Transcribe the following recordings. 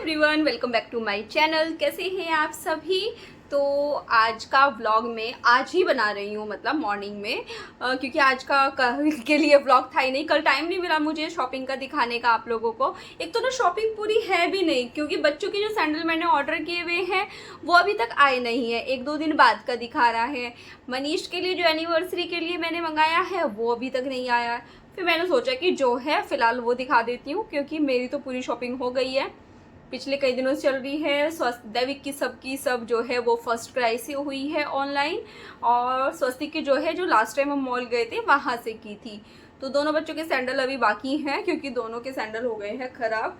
Everyone, welcome back to my channel. कैसे हैं आप सभी। तो आज का व्लॉग मैं आज ही बना रही हूँ, मतलब मॉर्निंग में, क्योंकि आज का कल के लिए व्लॉग था ही नहीं। कल टाइम नहीं मिला मुझे शॉपिंग का दिखाने का आप लोगों को। एक तो ना शॉपिंग पूरी है भी नहीं, क्योंकि बच्चों के जो सैंडल मैंने ऑर्डर किए हुए हैं वो अभी तक आए नहीं है, 1-2 दिन बाद का दिखा रहा है। मनीष के लिए जो एनिवर्सरी के लिए मैंने मंगाया है वो अभी तक नहीं आया है। फिर मैंने सोचा कि जो है फ़िलहाल वो दिखा देती हूँ, क्योंकि मेरी तो पूरी शॉपिंग हो गई है, पिछले कई दिनों से चल रही है। दैविक की सब जो है वो फर्स्ट क्राई से हुई है ऑनलाइन, और स्वस्तिक की जो है जो लास्ट टाइम हम मॉल गए थे वहाँ से की थी। तो दोनों बच्चों के सैंडल अभी बाकी हैं, क्योंकि दोनों के सैंडल हो गए हैं ख़राब,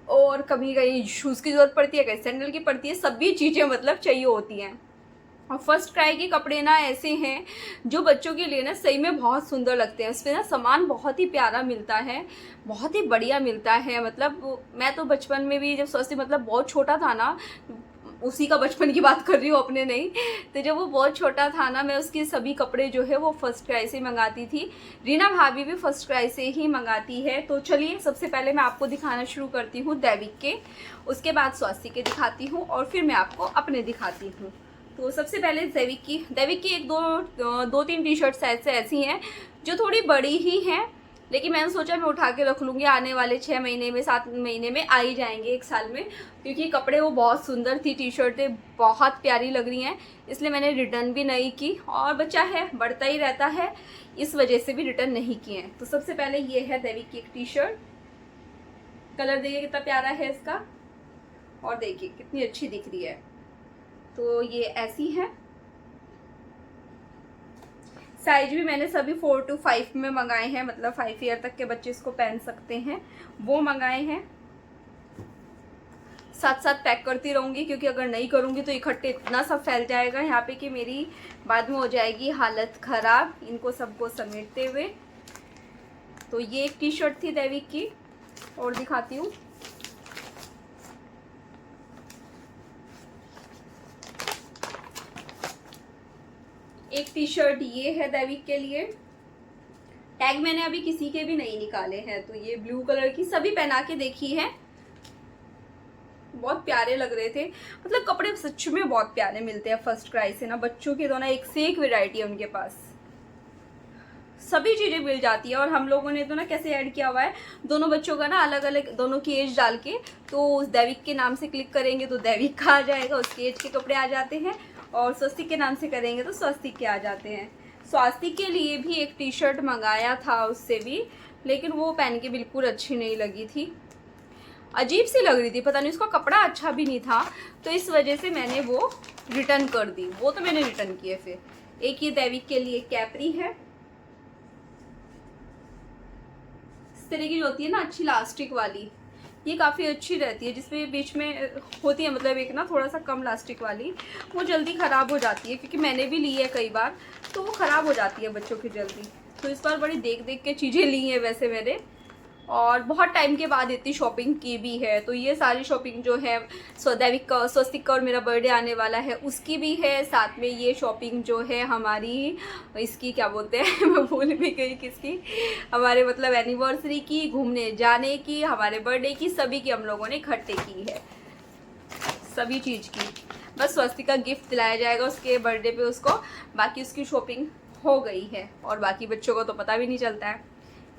और कभी कहीं शूज़ की ज़रूरत पड़ती है, कहीं सैंडल की पड़ती है, सभी चीज़ें मतलब चाहिए होती हैं। और फर्स्ट क्राई के कपड़े ना ऐसे हैं जो बच्चों के लिए ना सही में बहुत सुंदर लगते हैं। इसमें ना सामान बहुत ही प्यारा मिलता है, बहुत ही बढ़िया मिलता है। मतलब मैं तो बचपन में भी जब स्वस्ति मतलब बहुत छोटा था ना, उसी का बचपन की बात कर रही हूँ, अपने नहीं, तो जब वो बहुत छोटा था ना, मैं उसके सभी कपड़े जो है वो फर्स्ट क्राई से मंगाती थी। रीना भाभी भी फर्स्ट क्राई से ही मंगाती है। तो चलिए सबसे पहले मैं आपको दिखाना शुरू करती हूँ दैविक के, उसके बाद स्वस्ति के दिखाती हूँ, और फिर मैं आपको अपने दिखाती हूँ। तो सबसे पहले दैविक की एक दो तीन टी शर्ट्स ऐसी हैं जो थोड़ी बड़ी ही हैं, लेकिन मैंने सोचा मैं उठा के रख लूँगी, आने वाले 6 महीने में 7 महीने में आ ही जाएंगे, 1 साल में, क्योंकि कपड़े वो बहुत सुंदर थी, टी शर्टें बहुत प्यारी लग रही हैं, इसलिए मैंने रिटर्न भी नहीं की। और बच्चा है, बढ़ता ही रहता है, इस वजह से भी रिटर्न नहीं किए हैं। तो सबसे पहले ये है दैविक की एक टी शर्ट, कलर देखिए कितना प्यारा है इसका, और देखिए कितनी अच्छी दिख रही है। तो ये ऐसी है, साइज भी मैंने सभी 4 to 5 में मंगाए हैं, मतलब 5 ईयर तक के बच्चे इसको पहन सकते हैं, वो मंगाए हैं। साथ साथ पैक करती रहूँगी, क्योंकि अगर नहीं करूँगी तो इकट्ठे इतना सब फैल जाएगा यहाँ पे कि मेरी बाद में हो जाएगी हालत ख़राब इनको सबको समेटते हुए। तो ये एक टी शर्ट थी दैविक की, और दिखाती हूँ। एक टी शर्ट ये है दैविक के लिए, टैग मैंने अभी किसी के भी नहीं निकाले हैं। तो ये ब्लू कलर की, सभी पहना के देखी है, बहुत प्यारे लग रहे थे। मतलब कपड़े सच में बहुत प्यारे मिलते हैं फर्स्ट क्राई से ना, बच्चों के दोनों एक से एक वैरायटी है उनके पास, सभी चीज़ें मिल जाती है। और हम लोगों ने तो ना कैसे ऐड किया हुआ है दोनों बच्चों का ना, अलग अलग दोनों की एज डाल के, तो उस दैविक के नाम से क्लिक करेंगे तो दैविक का आ जाएगा, उसके एज के कपड़े आ जाते हैं, और स्वस्तिक के नाम से करेंगे तो स्वस्तिक के आ जाते हैं। स्वास्तिक के लिए भी एक टी शर्ट मंगाया था उससे भी, लेकिन वो पहन के बिल्कुल अच्छी नहीं लगी थी, अजीब सी लग रही थी, पता नहीं उसका कपड़ा अच्छा भी नहीं था, तो इस वजह से मैंने वो रिटर्न कर दी। वो तो मैंने रिटर्न किए। फिर एक ये दैविक के लिए कैपरी है, इस तरह की जो होती है ना अच्छी इलास्टिक वाली, ये काफ़ी अच्छी रहती है, जिसमें बीच में होती है मतलब एक ना थोड़ा सा कम इलास्टिक वाली, वो जल्दी ख़राब हो जाती है, क्योंकि मैंने भी ली है कई बार, तो वो ख़राब हो जाती है बच्चों की जल्दी। तो इस बार बड़ी देख देख के चीज़ें ली हैं वैसे मैंने, और बहुत टाइम के बाद इतनी शॉपिंग की भी है। तो ये सारी शॉपिंग जो है दैविक का, स्वस्तिक का, और मेरा बर्थडे आने वाला है उसकी भी है, साथ में ये शॉपिंग जो है हमारी इसकी क्या बोलते हैं मैं भूल भी गई किसकी, हमारे मतलब एनिवर्सरी की, घूमने जाने की, हमारे बर्थडे की, सभी की हम लोगों ने इकट्ठे की है, सभी चीज़ की। बस स्वस्तिक का गिफ्ट दिलाया जाएगा उसके बर्थडे पे उसको, बाकी उसकी शॉपिंग हो गई है, और बाकी बच्चों को तो पता भी नहीं चलता है।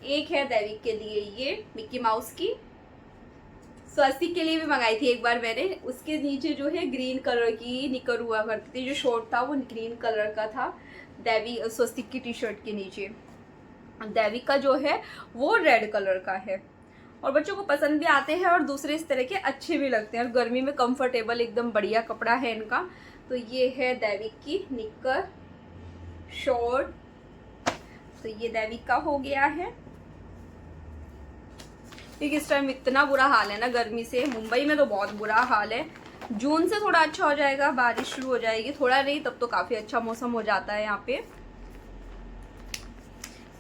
एक है दैविक के लिए ये मिक्की माउस की, स्वस्तिक के लिए भी मंगाई थी एक बार मैंने, उसके नीचे जो है ग्रीन कलर की निकर हुआ करती थी, जो शॉर्ट था वो ग्रीन कलर का था स्वस्तिक की टी शर्ट के नीचे, दैविक का जो है वो रेड कलर का है, और बच्चों को पसंद भी आते हैं, और दूसरे इस तरह के अच्छे भी लगते हैं, और गर्मी में कंफर्टेबल एकदम बढ़िया कपड़ा है इनका। तो ये है दैविक की निकर शॉर्ट, तो ये दैविक का हो गया है। क्योंकि इस टाइम इतना बुरा हाल है ना गर्मी से, मुंबई में तो बहुत बुरा हाल है। जून से थोड़ा अच्छा हो जाएगा, बारिश शुरू हो जाएगी, थोड़ा नहीं तब तो काफ़ी अच्छा मौसम हो जाता है यहाँ पे।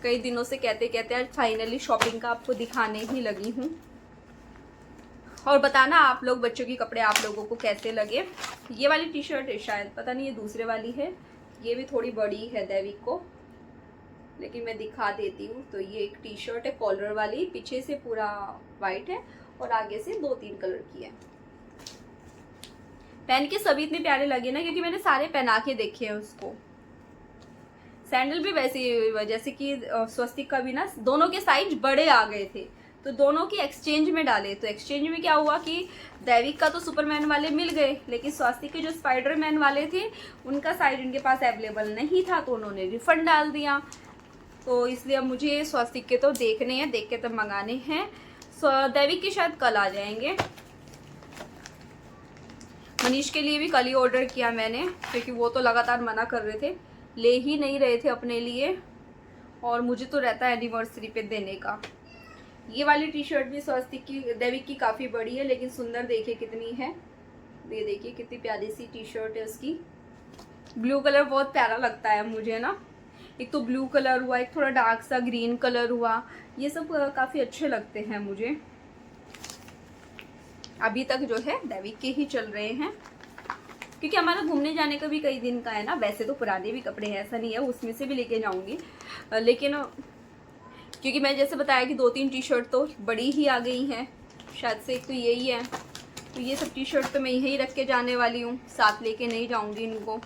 कई दिनों से कहते कहते आज फाइनली शॉपिंग का आपको दिखाने ही लगी हूँ, और बताना आप लोग बच्चों के कपड़े आप लोगों को कैसे लगे। ये वाली टी शर्ट है शायद, पता नहीं, ये दूसरे वाली है, ये भी थोड़ी बड़ी है दैविक को, लेकिन मैं दिखा देती हूँ। तो ये एक टी शर्ट है कॉलर वाली, पीछे से पूरा वाइट है और आगे से 2-3 कलर की है। पहन के सभी इतने प्यारे लगे ना, क्योंकि मैंने सारे पहना के देखे हैं उसको। सैंडल भी वैसे जैसे कि स्वस्तिक का भी ना दोनों के साइज बड़े आ गए थे, तो दोनों की एक्सचेंज में डाले। तो एक्सचेंज में क्या हुआ कि दैविक का तो सुपरमैन वाले मिल गए, लेकिन स्वस्तिक के जो स्पाइडरमैन वाले थे उनका साइज उनके पास अवेलेबल नहीं था, तो उन्होंने रिफंड डाल दिया। तो इसलिए अब मुझे स्वस्तिक के तो देखने हैं, देख के तब मंगाने हैं। दैविक के शायद कल आ जाएंगे। मनीष के लिए भी कल ही ऑर्डर किया मैंने, क्योंकि वो तो लगातार मना कर रहे थे, ले ही नहीं रहे थे अपने लिए, और मुझे तो रहता है एनिवर्सरी पे देने का। ये वाली टी शर्ट भी स्वस्तिक की, दैविक की काफ़ी बड़ी है, लेकिन सुंदर देखिए कितनी है। ये देखिए कितनी प्यारी सी टी शर्ट है उसकी। ब्लू कलर बहुत प्यारा लगता है मुझे ना, एक तो ब्लू कलर हुआ, एक थोड़ा डार्क सा ग्रीन कलर हुआ, ये सब काफ़ी अच्छे लगते हैं मुझे। अभी तक जो है दैविक के ही चल रहे हैं, क्योंकि हमारा घूमने जाने का भी कई दिन का है ना। वैसे तो पुराने भी कपड़े हैं, ऐसा नहीं है, उसमें से भी लेके जाऊंगी, लेकिन क्योंकि मैं जैसे बताया कि 2-3 टी शर्ट तो बड़ी ही आ गई हैं, शायद से एक तो यही है, तो ये सब टी शर्ट तो मैं यहीं रख के जाने वाली हूँ, साथ लेके नहीं जाऊंगी इनको।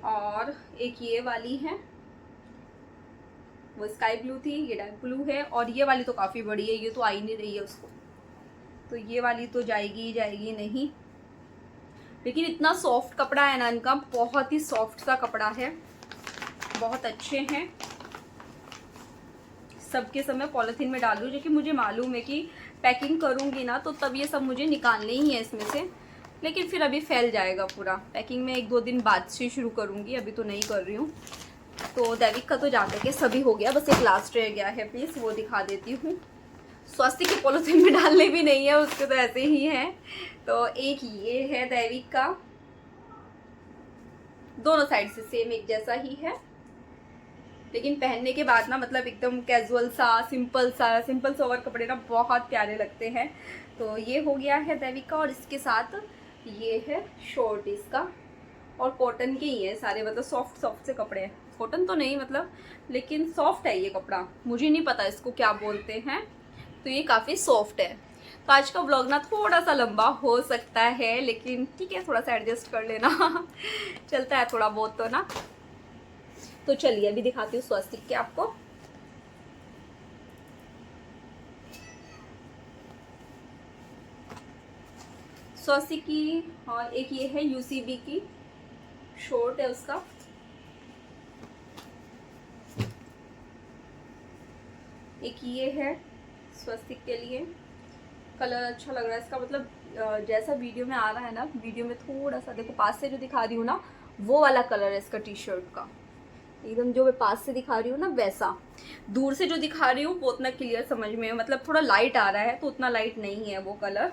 और एक ये वाली है, वो स्काई ब्लू थी, ये डार्क ब्लू है, और ये वाली तो काफ़ी बड़ी है, ये तो आ ही नहीं रही है उसको, तो ये वाली तो जाएगी जाएगी नहीं। लेकिन इतना सॉफ्ट कपड़ा है ना इनका, बहुत ही सॉफ्ट सा कपड़ा है, बहुत अच्छे हैं। सबके सब मैं पॉलीथीन में डाल दूँ, जो कि मुझे मालूम है कि पैकिंग करूँगी ना तो तब ये सब मुझे निकालने ही है इसमें से, लेकिन फिर अभी फैल जाएगा पूरा। पैकिंग में 1-2 दिन बाद से शुरू करूँगी, अभी तो नहीं कर रही हूँ। तो दैविक का तो जाकर के सभी हो गया, बस एक लास्ट रह गया है, प्लीज़ वो दिखा देती हूँ। स्वस्तिक के पॉलीथीन में डालने भी नहीं है, उसके तो ऐसे ही हैं। तो एक ये है दैविक का, दोनों साइड से सेम एक जैसा ही है, लेकिन पहनने के बाद ना मतलब एकदम कैजुअल सा, सिंपल सोवर कपड़े ना बहुत प्यारे लगते हैं। तो ये हो गया है दैविक का, और इसके साथ ये है शॉर्ट इसका, और कॉटन के ही है सारे, मतलब सॉफ्ट से कपड़े हैं, कॉटन तो नहीं मतलब, लेकिन सॉफ्ट है ये कपड़ा, मुझे नहीं पता इसको क्या बोलते हैं, तो ये काफ़ी सॉफ्ट है। तो आज का व्लॉग ना थोड़ा सा लंबा हो सकता है, लेकिन ठीक है, थोड़ा सा एडजस्ट कर लेना चलता है थोड़ा बहुत तो ना। तो चलिए अभी दिखाती हूँ स्वस्तिक के आपको। स्वस्तिक की, हाँ, एक ये है यूसीबी की शॉर्ट है उसका, एक ये है स्वस्तिक के लिए। कलर अच्छा लग रहा है इसका, मतलब जैसा वीडियो में आ रहा है ना, वीडियो में थोड़ा सा देखो, पास से जो दिखा रही हूँ ना वो वाला कलर है इसका टी शर्ट का, एकदम जो मैं पास से दिखा रही हूँ ना वैसा। दूर से जो दिखा रही हूँ वो उतना क्लियर समझ में, मतलब थोड़ा लाइट आ रहा है, तो उतना लाइट नहीं है वो कलर।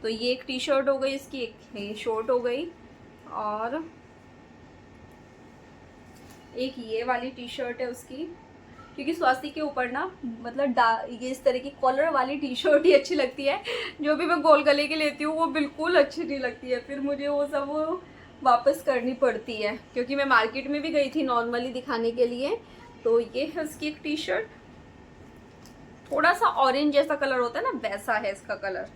तो ये एक टी शर्ट हो गई इसकी, एक शॉर्ट हो गई, और एक ये वाली टी शर्ट है उसकी, क्योंकि स्वास्थ्य के ऊपर ना मतलब ये इस तरह की कॉलर वाली टी शर्ट ही अच्छी लगती है। जो भी मैं गोल गले की लेती हूँ वो बिल्कुल अच्छी नहीं लगती है, फिर मुझे वो सब वापस करनी पड़ती है, क्योंकि मैं मार्केट में भी गई थी नॉर्मली दिखाने के लिए। तो ये है उसकी एक टी शर्ट, थोड़ा सा ऑरेंज जैसा कलर होता है ना वैसा है इसका कलर।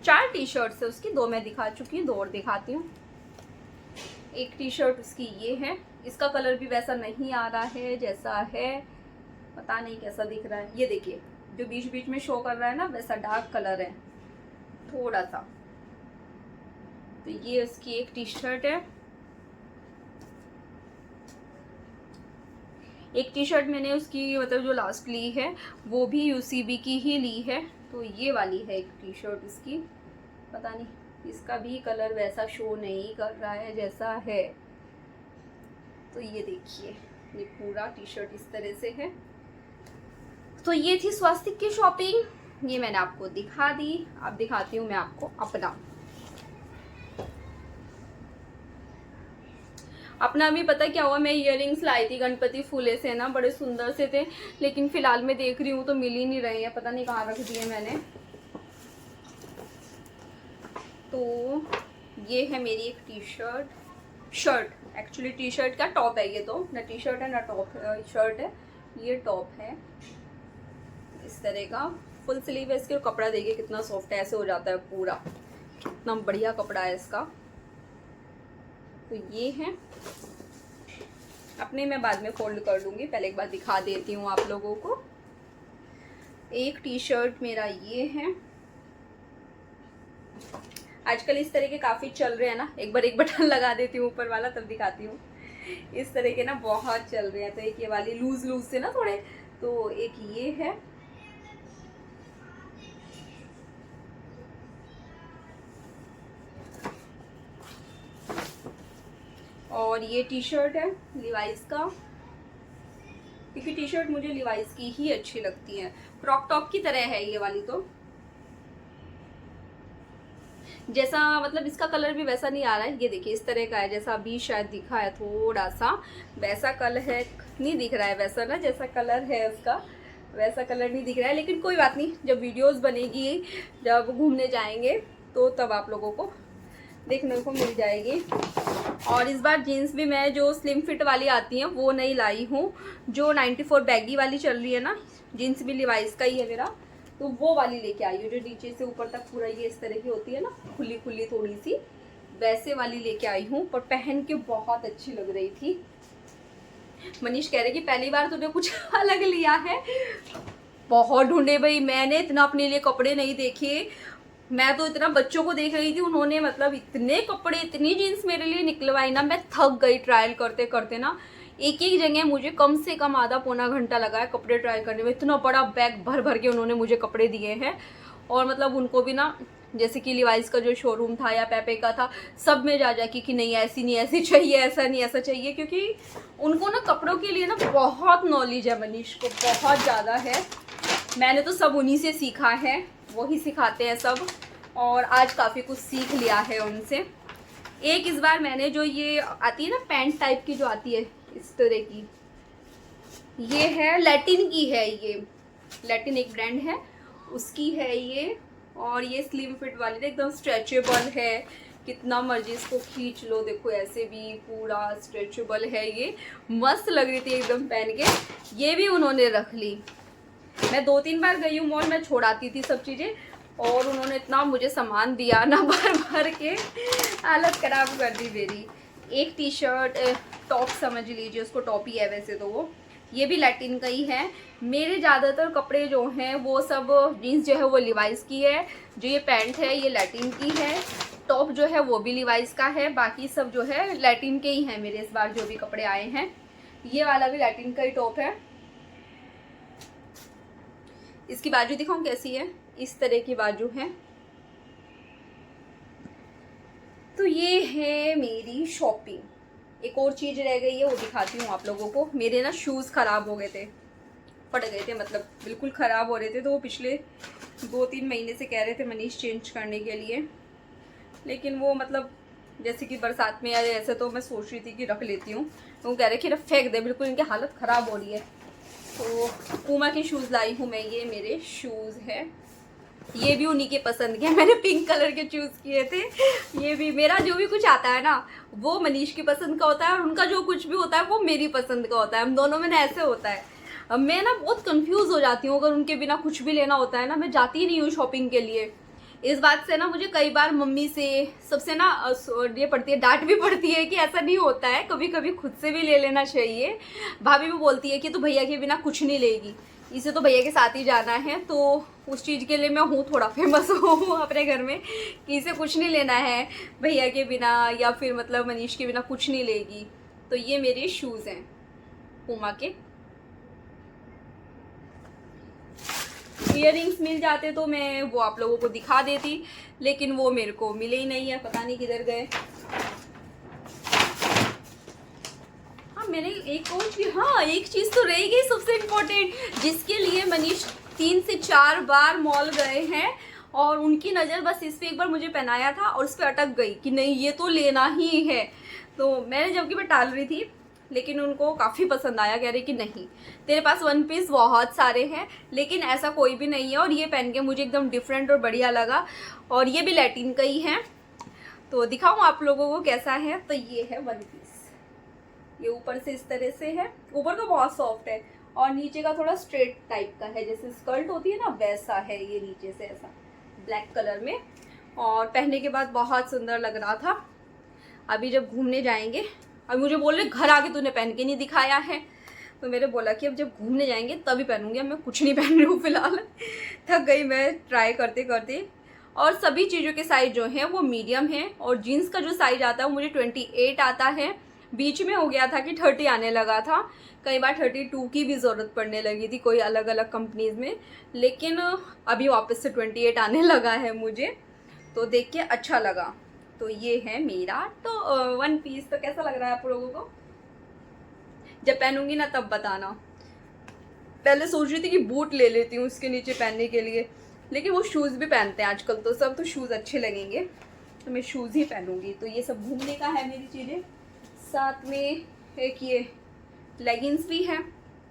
4 टी शर्ट्स है उसकी, 2 मैं दिखा चुकी हूँ, 2 और दिखाती हूँ। एक टी शर्ट उसकी ये है, इसका कलर भी वैसा नहीं आ रहा है जैसा है, पता नहीं कैसा दिख रहा है। ये देखिए जो बीच बीच में शो कर रहा है ना वैसा डार्क कलर है थोड़ा सा। तो ये उसकी एक टी शर्ट है। एक टी शर्ट मैंने उसकी मतलब जो लास्ट ली है वो भी यूसीबी की ही ली है, तो ये वाली है एक टी शर्ट उसकी, पता नहीं इसका भी कलर वैसा शो नहीं कर रहा है जैसा है। तो ये देखिए ये पूरा टी शर्ट इस तरह से है। तो ये थी स्वास्तिक की शॉपिंग, ये मैंने आपको दिखा दी। अब दिखाती हूँ मैं आपको अपना भी। पता क्या हुआ, मैं इयररिंग्स लाई थी गणपति फूले से ना, बड़े सुंदर से थे, लेकिन फिलहाल मैं देख रही हूँ तो मिल ही नहीं रहे हैं, पता नहीं कहाँ रख दिए मैंने। तो ये है मेरी एक T shirt actually T shirt का टॉप है ये, तो ना टी शर्ट है ना टॉप शर्ट है, ये टॉप है इस तरह का फुल स्लीव है इसके, और कपड़ा देखिए कितना सॉफ्ट है, ऐसे हो जाता है पूरा, कितना बढ़िया कपड़ा है इसका। तो ये है अपने, मैं बाद में फोल्ड कर लूँगी, पहले एक बार दिखा देती हूँ आप लोगों को। एक टी शर्ट मेरा ये है, आजकल इस तरह के काफ़ी चल रहे हैं ना, एक बार एक बटन लगा देती हूँ ऊपर वाला तब दिखाती हूँ। इस तरह के ना बहुत चल रहे हैं, तो एक ये वाली लूज लूज से ना थोड़े, तो एक ये है, और ये टी शर्ट है लिवाइस का, क्योंकि टी शर्ट मुझे लिवाइस की ही अच्छी लगती है, क्रॉप टॉप की तरह है ये वाली। तो जैसा मतलब इसका कलर भी वैसा नहीं आ रहा है, ये देखिए इस तरह का है, जैसा अभी शायद दिखा है थोड़ा सा वैसा कलर है, नहीं दिख रहा है वैसा ना, जैसा कलर है उसका वैसा कलर नहीं दिख रहा है, लेकिन कोई बात नहीं, जब वीडियोस बनेगी, जब घूमने जाएंगे तो तब आप लोगों को देखने को मिल जाएगी। और इस बार जीन्स भी मैं जो स्लिम फिट वाली आती हैं वो नहीं लाई हूँ, जो 94 बैगी वाली चल रही है ना, जीन्स भी लिवाइस का ही है मेरा, तो वो वाली लेके आई हूँ, जो नीचे से ऊपर तक पूरा ये इस तरह की होती है ना, खुली खुली थोड़ी सी, वैसे वाली लेके आई हूँ, पर पहन के बहुत अच्छी लग रही थी। मनीष कह रहे कि पहली बार तूने कुछ अलग लिया है। बहुत ढूंढे भाई, मैंने इतना अपने लिए कपड़े नहीं देखे, मैं तो इतना बच्चों को देख रही थी, उन्होंने मतलब इतने कपड़े, इतनी जीन्स मेरे लिए निकलवाई ना, मैं थक गई ट्रायल करते करते ना। एक एक जगह मुझे कम से कम आधा पौना घंटा लगा है कपड़े ट्राई करने में, इतना बड़ा बैग भर भर के उन्होंने मुझे कपड़े दिए हैं। और मतलब उनको भी ना, जैसे कि लिवाइस का जो शोरूम था या पेपे का था, सब में जा कि नहीं ऐसी नहीं ऐसी चाहिए, ऐसा नहीं ऐसा चाहिए, क्योंकि उनको ना कपड़ों के लिए ना बहुत नॉलेज है, मनीष को बहुत ज़्यादा है। मैंने तो सब उन्हीं से सीखा है, वही सिखाते हैं सब, और आज काफ़ी कुछ सीख लिया है उनसे। एक इस बार मैंने जो ये आती है ना पैंट टाइप की जो आती है इस तरह की, ये है लैटिन की है, ये लैटिन एक ब्रांड है उसकी है ये, और ये स्लिम फिट वाली एकदम स्ट्रेचेबल है, कितना मर्जी इसको खींच लो, देखो ऐसे भी पूरा स्ट्रेचेबल है, ये मस्त लग रही थी एकदम पहन के। ये भी उन्होंने रख ली, मैं 2-3 बार गई हूँ मॉल, मैं छोड़ाती थी सब चीज़ें, और उन्होंने इतना मुझे सामान दिया ना भर भर के, हालत ख़राब कर दी मेरी। एक टी शर्ट टॉप समझ लीजिए, उसको टॉप ही है वैसे तो वो, ये भी लैटिन का ही है। मेरे ज़्यादातर कपड़े जो हैं वो सब, जीन्स जो है वो लिवाइस की है, जो ये पैंट है ये लैटिन की है, टॉप जो है वो भी लिवाइस का है, बाकी सब जो है लैटिन के ही हैं मेरे इस बार जो भी कपड़े आए हैं। ये वाला भी लैटिन का ही टॉप है। इसकी बाजू दिखाऊं कैसी है, इस तरह की बाजू है। तो ये है मेरी शॉपिंग। एक और चीज़ रह गई है, वो दिखाती हूँ आप लोगों को। मेरे ना शूज़ ख़राब हो गए थे, फट गए थे, मतलब बिल्कुल ख़राब हो रहे थे, तो वो पिछले 2-3 महीने से कह रहे थे मनीष चेंज करने के लिए, लेकिन वो मतलब जैसे कि बरसात में या ऐसे, तो मैं सोच रही थी कि रख लेती हूँ, तो वो कह रहे कि फेंक दे, बिल्कुल इनकी हालत ख़राब हो रही है। तो पूमा के शूज़ लाई हूँ मैं, ये मेरे शूज़ है, ये भी उन्हीं के पसंद के, मैंने पिंक कलर के चूज़ किए थे। ये भी मेरा जो भी कुछ आता है ना वो मनीष की पसंद का होता है, और उनका जो कुछ भी होता है वो मेरी पसंद का होता है, हम दोनों में ना ऐसे होता है। अब मैं ना बहुत कंफ्यूज हो जाती हूँ, अगर उनके बिना कुछ भी लेना होता है ना, मैं जाती ही नहीं हूँ शॉपिंग के लिए। इस बात से ना मुझे कई बार मम्मी से सबसे ना ये पड़ती है, डांट भी पड़ती है कि ऐसा नहीं होता है, कभी कभी खुद से भी ले लेना चाहिए। भाभी भी बोलती है कि तू भैया के बिना कुछ नहीं लेगी, इसे तो भैया के साथ ही जाना है, तो उस चीज़ के लिए मैं हूँ थोड़ा फेमस हूँ अपने घर में कि इसे कुछ नहीं लेना है भैया के बिना, या फिर मतलब मनीष के बिना कुछ नहीं लेगी। तो ये मेरे शूज़ हैं पूमा के। इयररिंग्स मिल जाते तो मैं वो आप लोगों को दिखा देती, लेकिन वो मेरे को मिले ही नहीं है, पता नहीं किधर गए। हाँ मैंने एक और चीज़, हाँ एक चीज़ तो रह गई सबसे इम्पोर्टेंट, जिसके लिए मनीष 3 से 4 बार मॉल गए हैं, और उनकी नज़र बस इस पर एक बार मुझे पहनाया था और उस पर अटक गई कि नहीं ये तो लेना ही है। तो मैंने जबकि मैं टाल रही थी, लेकिन उनको काफ़ी पसंद आया, कह रहे कि नहीं तेरे पास वन पीस बहुत सारे हैं, लेकिन ऐसा कोई भी नहीं है, और ये पहन के मुझे एकदम डिफरेंट और बढ़िया लगा, और ये भी लैटिन का ही है। तो दिखाऊँ आप लोगों को कैसा है। तो ये है वन पीस, ये ऊपर से इस तरह से है, ऊपर तो बहुत सॉफ्ट है, और नीचे का थोड़ा स्ट्रेट टाइप का है, जैसे स्कर्ट होती है ना वैसा है ये, नीचे से ऐसा ब्लैक कलर में। और पहनने के बाद बहुत सुंदर लग रहा था। अभी जब घूमने जाएंगे, अभी मुझे बोल रहे घर आके तूने पहन के नहीं दिखाया है, तो मैंने बोला कि अब जब घूमने जाएंगे तभी पहनूंगी, अब मैं कुछ नहीं पहन रही हूँ फिलहाल। थक गई मैं ट्राई करते करते। और सभी चीज़ों के साइज़ जो हैं वो मीडियम है, और जीन्स का जो साइज़ आता है वो मुझे 28 आता है। बीच में हो गया था कि 30 आने लगा था, कई बार 32 की भी ज़रूरत पड़ने लगी थी कोई अलग अलग कंपनीज़ में, लेकिन अभी वापस से 28 आने लगा है मुझे, तो देख के अच्छा लगा। तो ये है मेरा तो वन पीस। तो कैसा लग रहा है आप लोगों को? जब पहनूंगी ना तब बताना। पहले सोच रही थी कि बूट ले लेती हूँ उसके नीचे पहनने के लिए, लेकिन वो शूज़ भी पहनते हैं आजकल, तो सब तो शूज़ अच्छे लगेंगे, तो मैं शूज़ ही पहनूंगी। तो ये सब घूमने का है मेरी चीज़ें। साथ में एक ये लेगिंग्स भी है,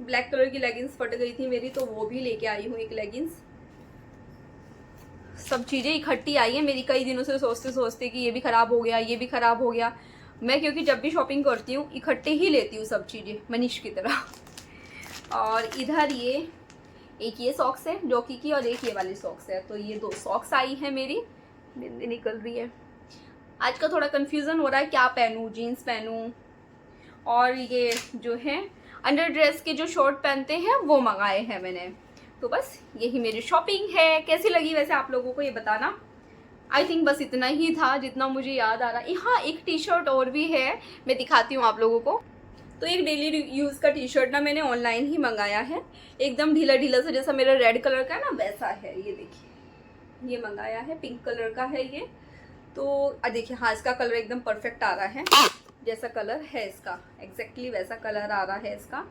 ब्लैक कलर की लेगिंग्स फट गई थी मेरी, तो वो भी लेके आई हूँ एक लेगिंग्स। सब चीज़ें इकट्ठी आई हैं मेरी, कई दिनों से सोचते सोचते कि ये भी ख़राब हो गया, ये भी ख़राब हो गया। मैं क्योंकि जब भी शॉपिंग करती हूँ इकट्ठे ही लेती हूँ सब चीज़ें, मनीष की तरह। और इधर ये एक ये सॉक्स है जॉकी की, और एक ये वाली सॉक्स है, तो ये 2 सॉक्स आई है मेरी। बिंदी निकल रही है। आज का थोड़ा कन्फ्यूज़न हो रहा है क्या पहनूँ, जीन्स पहनूँ, और ये जो है अंडर ड्रेस के जो शॉर्ट पहनते हैं वो मंगाए हैं मैंने। तो बस यही मेरी शॉपिंग है। कैसी लगी वैसे आप लोगों को ये बताना। आई थिंक बस इतना ही था जितना मुझे याद आ रहा है। हाँ, एक टी शर्ट और भी है, मैं दिखाती हूँ आप लोगों को। तो एक डेली यूज़ का टी शर्ट ना मैंने ऑनलाइन ही मंगाया है, एकदम ढीला ढीला सा, जैसा मेरा रेड कलर का है ना वैसा है। ये देखिए, ये मंगाया है, पिंक कलर का है ये। तो देखिए हाँ, इसका कलर एकदम परफेक्ट आ रहा है, जैसा कलर है इसका एग्जैक्टली वैसा कलर आ रहा है इसका।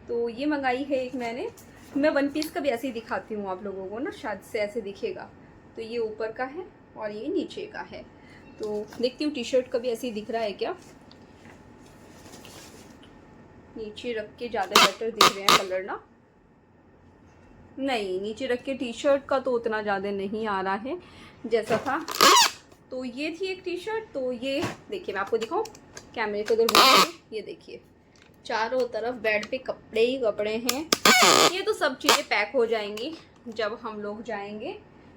तो ये मंगाई है एक मैंने। मैं वन पीस का भी ऐसे ही दिखाती हूँ आप लोगों को ना, शायद से ऐसे दिखेगा। तो ये ऊपर का है और ये नीचे का है। तो देखती हूँ टी शर्ट का भी ऐसे ही दिख रहा है क्या। नीचे रख के ज़्यादा बेटर दिख रहे हैं कलर ना। नहीं, नीचे रख के टी शर्ट का तो उतना ज़्यादा नहीं आ रहा है जैसा था। तो ये थी एक टी शर्ट। तो ये देखिए, मैं आपको दिखाऊँ, कैमरे को इधर घुमा, ये देखिए चारों तरफ बेड पे कपड़े ही कपड़े हैं। ये तो सब चीज़ें पैक हो जाएंगी जब हम लोग जाएंगे,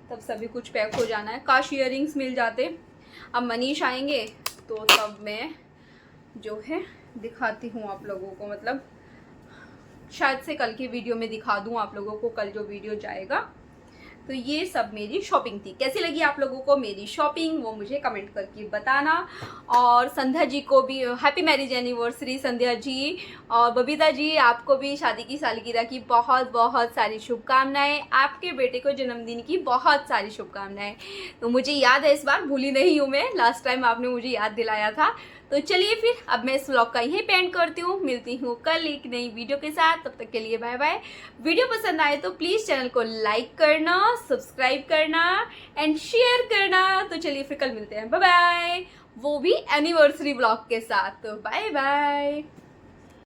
तब सभी कुछ पैक हो जाना है। काश ईयरिंग्स मिल जाते। अब मनीष आएंगे तो तब मैं जो है दिखाती हूँ आप लोगों को, मतलब शायद से कल की वीडियो में दिखा दूँ आप लोगों को, कल जो वीडियो जाएगा। तो ये सब मेरी शॉपिंग थी। कैसी लगी आप लोगों को मेरी शॉपिंग वो मुझे कमेंट करके बताना। और संध्या जी को भी happy marriage anniversary Sandhya ji, और बबीता जी आपको भी शादी की सालगिरह की बहुत बहुत सारी शुभकामनाएं। आपके बेटे को जन्मदिन की बहुत सारी शुभकामनाएं। तो मुझे याद है, इस बार भूली नहीं हूँ मैं, लास्ट टाइम आपने मुझे याद दिलाया था। तो चलिए फिर अब मैं इस व्लॉग का यहीं पेंड करती हूँ। मिलती हूँ कल एक नई वीडियो के साथ, तब तक के लिए बाय बाय। वीडियो पसंद आए तो प्लीज़ चैनल को लाइक करना, सब्सक्राइब करना एंड शेयर करना। तो चलिए फिर कल मिलते हैं, बाय बाय, वो भी एनिवर्सरी व्लॉग के साथ। तो बाय बाय।